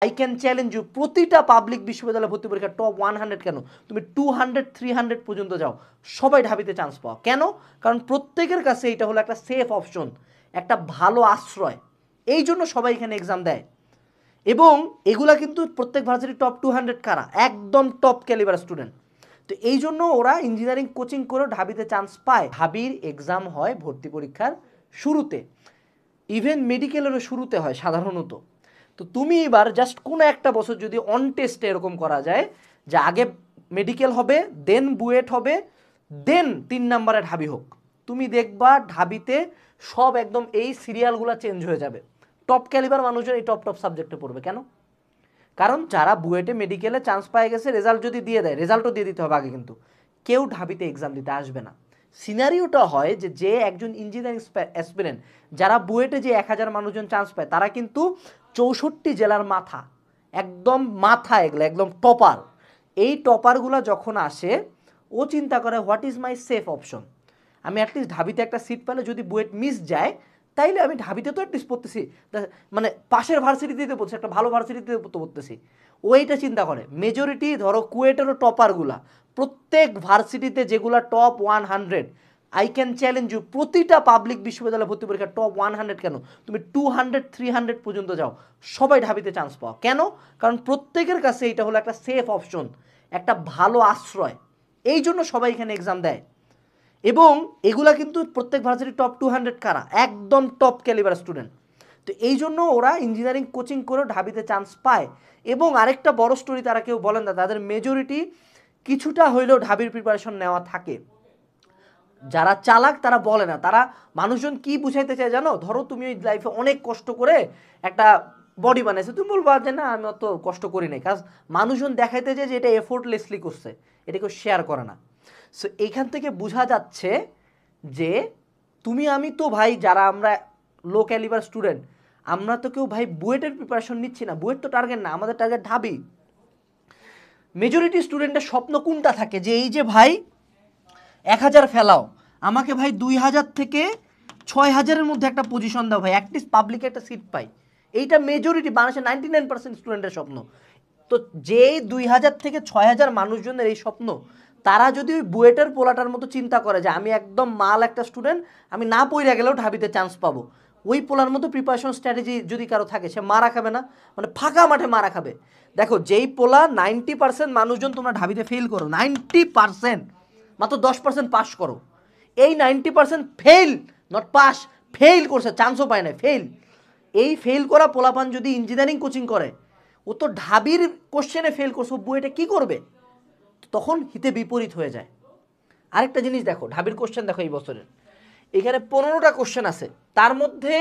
I can challenge you, প্রতিটা public বিশ্ববিদ্যালয় ভর্তি পরীক্ষা টপ 100 কেন, তুমি 200 300 পর্যন্ত যাও, সবাই ঢাবিতে চান্স পাও। কেন? কারণ প্রত্যেকের কাছে এটা হলো একটা সেফ অপশন, একটা ভালো আশ্রয়, এই জন্য সবাই এখানে এক্সাম দেয়। এবং এগুলা কিন্তু প্রত্যেক ভার্সিটি টপ 200 কারা, একদম টপ ক্যালিবার স্টুডেন্ট। তো এই জন্য ওরা ইঞ্জিনিয়ারিং কোচিং করে ঢাবিতে চান্স পায়। ঢাবির এক্সাম হয় ভর্তি পরীক্ষার শুরুতে, ইভেন মেডিকেলেরও শুরুতে হয় সাধারণত। তো তুমি এবার জাস্ট কোনো একটা বছর যদি অন টেস্টে এরকম করা যায় যে আগে মেডিকেল হবে, দেন বুয়েট হবে, দেন 3 নম্বরে ঢাবি হোক, তুমি দেখবা ঢাবিতে সব একদম এই সিরিয়ালগুলো চেঞ্জ হয়ে যাবে। টপ ক্যালিবার মানুষজন এই টপ টপ সাবজেক্টে পড়বে। কেন? কারণ যারা বুয়েটে মেডিকেলে চান্স পায় গেছে, রেজাল্ট যদি দিয়ে দেয়, রেজাল্টও দিয়ে দিতে হবে আগে, কিন্তু কেউ ঢাবিতে এক্সাম দিতে আসবে না। সিনারিওটা হয় যে যে একজন ইঞ্জিনিয়ারিং অ্যাসপিরেন্ট যারা বুয়েটে যে 1000 মানুষজন চান্স পায়, তারা কিন্তু 64 জেলার মাথা, একদম মাথা, এগুলো একদম টপার। এই টপারগুলো যখন আসে, ও চিন্তা করে what is my safe option, আমি অ্যাটলিস্ট ঢাবিতে একটা সিট পেলে যদি বুয়েট মিস যায়, তাইলে আমি ঢাবিতে তো অ্যাটলিস্ট পড়তেছি, মানে পাশের ভার্সিটিতে তো পড়ছি, একটা ভালো ভার্সিটিতে তো পড়তেছি। ও এইটা চিন্তা করে। মেজরিটি ধরো কুয়েটেরও টপারগুলা, প্রত্যেক ভার্সিটিতে যেগুলা top 100, I can challenge you, প্রতিটা পাবলিক বিশ্ববিদ্যালয় ভর্তি পরীক্ষা টপ 100 কেন, তুমি 200 300 পর্যন্ত যাও, সবাই ঢাবিতে চান্স পাও। কেন? কারণ প্রত্যেকের কাছে এটা হলো একটা সেফ অপশন, একটা ভালো আশ্রয়, এই জন্য সবাই এখানে এক্সাম দেয়। এবং এগুলা কিন্তু প্রত্যেক ভার্সিটি টপ 200 কারা, একদম টপ ক্যালিবার স্টুডেন্ট। তো এই জন্য ওরা ইঞ্জিনিয়ারিং কোচিং করে ঢাবিতে চান্স পায়। এবং আরেকটা বড় স্টোরি তারা কেউ বলেন না, তাদের মেজরিটি কিছুটা হইলেও ঢাবির প্রিপারেশন নেওয়া থাকে। যারা চালাক তারা বলে না, তারা মানুষজন কি বুঝাইতে চায় জানো, ধরো তুমি ওই লাইফে অনেক কষ্ট করে একটা বডি বানাইছো, তুমি বলবা যে না আমি অত কষ্ট করি নাই, কারণ মানুষজন দেখাইতে যায় যে এটা এফোর্টলেসলি করছে, এটা কেউ শেয়ার করে না। সো এইখান থেকে বোঝা যাচ্ছে যে তুমি আমি তো ভাই, যারা আমরা লো ক্যালিবার স্টুডেন্ট, আমরা তো কেউ ভাই বুয়েটের প্রিপারেশন নিচ্ছি না। বুয়েট তো টার্গেট না, আমাদের টার্গেট ঢাবি। মেজরিটি স্টুডেন্টের স্বপ্ন কোনটা থাকে, যে এই যে ভাই 1000 ফেলাও, আমাকে ভাই 2000 থেকে 6000-এর মধ্যে একটা পজিশন দাও ভাই, অ্যাটলিস্ট পাবলিকে একটা সিট পাই। এইটা মেজরিটি বাংলাদেশের 99% স্টুডেন্টের স্বপ্ন। তো যে 2000 থেকে 6000 মানুষজনের এই স্বপ্ন, তারা যদি ওই বুয়েটের পোলাটার মতো চিন্তা করে যে আমি একদম মাল একটা স্টুডেন্ট, আমি না পইরা গেলেও ঢাবিতে চান্স পাবো, ওই পোলার মতো প্রিপারেশন স্ট্র্যাটেজি যদি কারো থাকে, সে মারা খাবে না, মানে ফাঁকা মাঠে মারা খাবে। দেখো যেই পোলা 90% মানুষজন তোমরা ঢাবিতে ফেল করো, 90%, মাত্র 10% পাস করো, এই 90% ফেল, নট পাস, ফেল করছে, চান্সও পায় না, ফেল। এই ফেল করা পোলাপান যদি ইঞ্জিনিয়ারিং কোচিং করে, ও তো ঢাবির কোশ্চেনে ফেল করছে, ও বুয়েটে কী করবে? তখন হিতে বিপরীত হয়ে যায়। আরেকটা জিনিস দেখো, ঢাবির কোশ্চেন দেখো এই বছরের, এখানে 15টা কোশ্চেন আছে, তার মধ্যে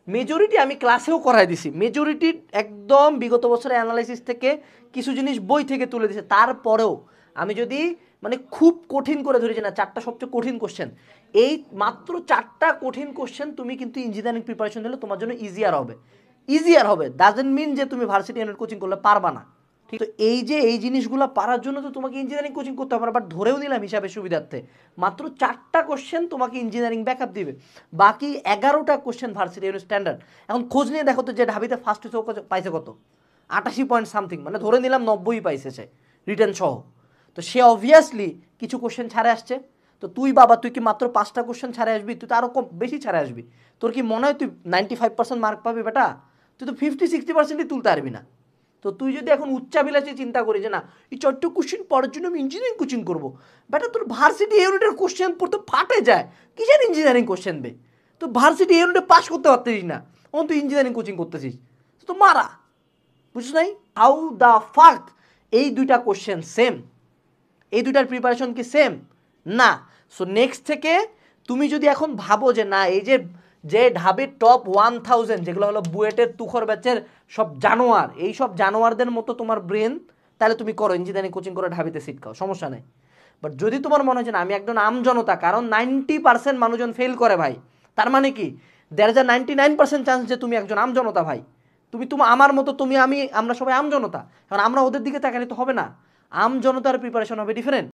মেজরিটি আমি ক্লাসেও করাই দিছি, মেজরিটি একদম বিগত বছরের অ্যানালাইসিস থেকে কিছু জিনিস বই থেকে তুলে দিছে। তারপরেও আমি যদি মানে খুব কঠিন করে ধরি যে না 4টা সবচেয়ে কঠিন কোশ্চেন, এই মাত্র 4টা কঠিন কোশ্চেন তুমি কিন্তু ইঞ্জিনিয়ারিং প্রিপারেশন দিলে তোমার জন্য ইজিয়ার হবে। ইজিয়ার হবে ডাজেন্ট মিন যে তুমি ভার্সিটি ইউনিট কোচিং করলে পারবা না। ঠিক, তো এই যে এই জিনিসগুলো পারার জন্য তো তোমাকে ইঞ্জিনিয়ারিং কোচিং করতে হবে। বাট ধরেও নিলাম হিসাবে সুবিধার্থে মাত্র 4টা কোশ্চেন তোমাকে ইঞ্জিনিয়ারিং ব্যাকআপ দিবে, বাকি 11টা কোশ্চেন ভার্সিটি ইউনিট স্ট্যান্ডার্ড। এখন খোঁজ নিয়ে দেখো তো যে ঢাবিতে ফার্স্ট হয়েছে পাইছে কত, 88 পয়েন্ট সামথিং, মানে ধরে নিলাম 90 পাইছে সে রিটার্ন সহ। তো সে অবভিয়াসলি কিছু কোশ্চেন ছাড়ে আসছে। তো তুই বাবা, তুই কি মাত্র 5টা কোশ্চেন ছাড়ে আসবি? তুই তো আরও কম বেশি ছাড়ে আসবি। তোর কি মনে হয় তুই 95% মার্ক পাবি বেটা? তুই তো 50-60%ই তুলতে পারবি না। তো তুই যদি এখন উচ্চাবিলাসী চিন্তা করি যে না এই 4টা কোশ্চেন পড়ার জন্য আমি ইঞ্জিনিয়ারিং কোচিং করবো, বেটা তোর ভার্সিটি ইউনিটের কোশ্চেন পড়তে ফাটে যায়, কিসের ইঞ্জিনিয়ারিং কোশ্চেন বে? তো ভার্সিটি ইউনিটে পাস করতে পারতেছিস না, তখন তুই ইঞ্জিনিয়ারিং কোচিং করতেছিস, তো মারা, বুঝছ নাই? হাউ দ্য ফাক এই দুইটা কোশ্চেন সেম? এই দুইটার প্রিপারেশন কি সেম? না। সো নেক্সট থেকে তুমি যদি এখন ভাবো যে না এই যে যে ঢাবির টপ 1000 যেগুলো হলো বুয়েটের তুখর ব্যাচের সব জানোয়ার, এই সব জানোয়ারদের মতো তোমার ব্রেন, তাহলে তুমি করো ইঞ্জিনিয়ারিং কোচিং করে ঢাবিতে সিট খাও, সমস্যা নেই। বাট যদি তোমার মনে হয় যে না আমি একজন আমজনতা, কারণ 90% মানুষজন ফেল করে ভাই, তার মানে কি দেয়ার ইজ আ 99% চান্স যে তুমি একজন আমজনতা ভাই। তুমি আমার মতো, তুমি আমি, আমরা সবাই আমজনতা, কারণ আমরা ওদের দিকে তাকালে তো হবে না। আমজনতার প্রিপারেশন হবে ডিফারেন্ট।